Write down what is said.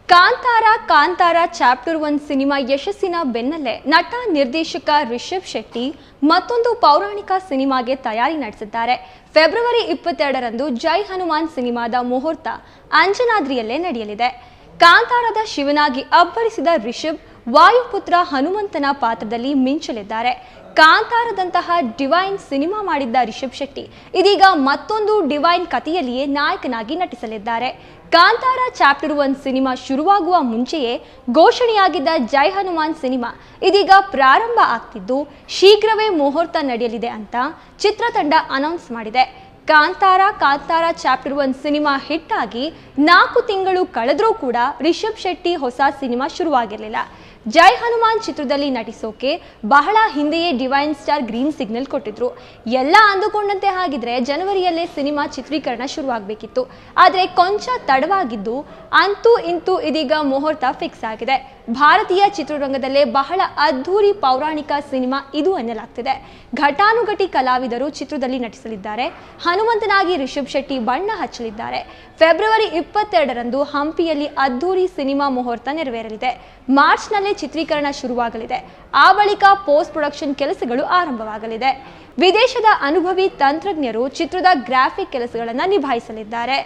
Kantara chapter 1 cinema ಯಶಸ್ಸಿನ ಬೆನ್ನಲ್ಲೇ ನಟ ನಿರ್ದೇಶಕ ರಿಷಬ್ ಶೆಟ್ಟಿ ಮತ್ತೊಂದು ಪೌರಾಣಿಕ ಸಿನಿಮಾಗೆ ತಯಾರಿ ನಡೆಸಿದ್ದಾರೆ. ಫೆಬ್ರವರಿ 22ರಂದು ಜೈ ಹನುಮಾನ್ ಸಿನಿಮಾದ ಮುಹೂರ್ತ ಅಂಜನಾದ್ರಿಯಲ್ಲೇ ನಡೆಯಲಿದೆ. ಕಾಂತಾರದ ಶಿವನಾಗಿ ಅಬ್ಬರಿಸಿದ ರಿಷಬ್ ವಾಯುಪುತ್ರ ಹನುಮಂತನ ಪಾತ್ರದಲ್ಲಿ ಮಿಂಚಲಿದ್ದಾರೆ. ಕಾಂತಾರದಂತಹ ಡಿವೈನ್ ಸಿನಿಮಾ ಮಾಡಿದ್ದ ರಿಷಬ್ ಶೆಟ್ಟಿ ಇದೀಗ ಮತ್ತೊಂದು ಡಿವೈನ್ ಕಥೆಯಲ್ಲಿಯೇ ನಾಯಕನಾಗಿ ನಟಿಸಲಿದ್ದಾರೆ. ಕಾಂತಾರ ಚಾಪ್ಟರ್ 1 ಸಿನಿಮಾ ಶುರುವಾಗುವ ಮುಂಚೆಯೇ ಘೋಷಣೆಯಾಗಿದ್ದ ಜೈ ಹನುಮಾನ್ ಸಿನಿಮಾ ಇದೀಗ ಪ್ರಾರಂಭ ಆಗ್ತಿದ್ದು ಶೀಘ್ರವೇ ಮುಹೂರ್ತ ನಡೆಯಲಿದೆ ಅಂತ ಚಿತ್ರತಂಡ ಅನೌನ್ಸ್ ಮಾಡಿದೆ. ಕಾಂತಾರ ಚಾಪ್ಟರ್ 1 ಸಿನಿಮಾ ಹಿಟ್ ಆಗಿ 4 ತಿಂಗಳು ಕಳೆದ್ರೂ ಕೂಡ ರಿಷಬ್ ಶೆಟ್ಟಿ ಹೊಸ ಸಿನಿಮಾ ಶುರುವಾಗಿರಲಿಲ್ಲ. ಜೈ ಹನುಮಾನ್ ಚಿತ್ರದಲ್ಲಿ ನಟಿಸೋಕೆ ಬಹಳ ಹಿಂದೆಯೇ ಡಿವೈನ್ ಸ್ಟಾರ್ ಗ್ರೀನ್ ಸಿಗ್ನಲ್ ಕೊಟ್ಟಿದ್ರು. ಎಲ್ಲ ಅಂದುಕೊಂಡಂತೆ ಹಾಗಿದ್ರೆ ಜನವರಿಯಲ್ಲೇ ಸಿನಿಮಾ ಚಿತ್ರೀಕರಣ ಶುರುವಾಗಬೇಕಿತ್ತು. ಆದರೆ ಕೊಂಚ ತಡವಾಗಿದ್ದು ಅಂತೂ ಇಂತೂ ಇದೀಗ ಮುಹೂರ್ತ ಫಿಕ್ಸ್ ಆಗಿದೆ. ಭಾರತೀಯ ಚಿತ್ರರಂಗದಲ್ಲೇ ಬಹಳ ಅದ್ಧೂರಿ ಪೌರಾಣಿಕ ಸಿನಿಮಾ ಇದು ಎನ್ನಲಾಗ್ತಿದೆ. ಘಟಾನುಘಟಿ ಕಲಾವಿದರು ಚಿತ್ರದಲ್ಲಿ ನಟಿಸಲಿದ್ದಾರೆ. ಹನುಮಂತನಾಗಿ ರಿಷಬ್ ಶೆಟ್ಟಿ ಬಣ್ಣ ಹಚ್ಚಲಿದ್ದಾರೆ. ಫೆಬ್ರವರಿ 22ರಂದು ಹಂಪಿಯಲ್ಲಿ ಅದ್ಧೂರಿ ಸಿನಿಮಾ ಮುಹೂರ್ತ ನೆರವೇರಲಿದೆ. ಮಾರ್ಚ್ನಲ್ಲಿ ಚಿತ್ರೀಕರಣ ಶುರುವಾಗಲಿದೆ. ಆ ಬಳಿಕ ಪೋಸ್ಟ್ ಪ್ರೊಡಕ್ಷನ್ ಕೆಲಸಗಳು ಆರಂಭವಾಗಲಿದೆ. ವಿದೇಶದ ಅನುಭವಿ ತಂತ್ರಜ್ಞರು ಚಿತ್ರದ ಗ್ರಾಫಿಕ್ ಕೆಲಸಗಳನ್ನು ನಿಭಾಯಿಸಲಿದ್ದಾರೆ.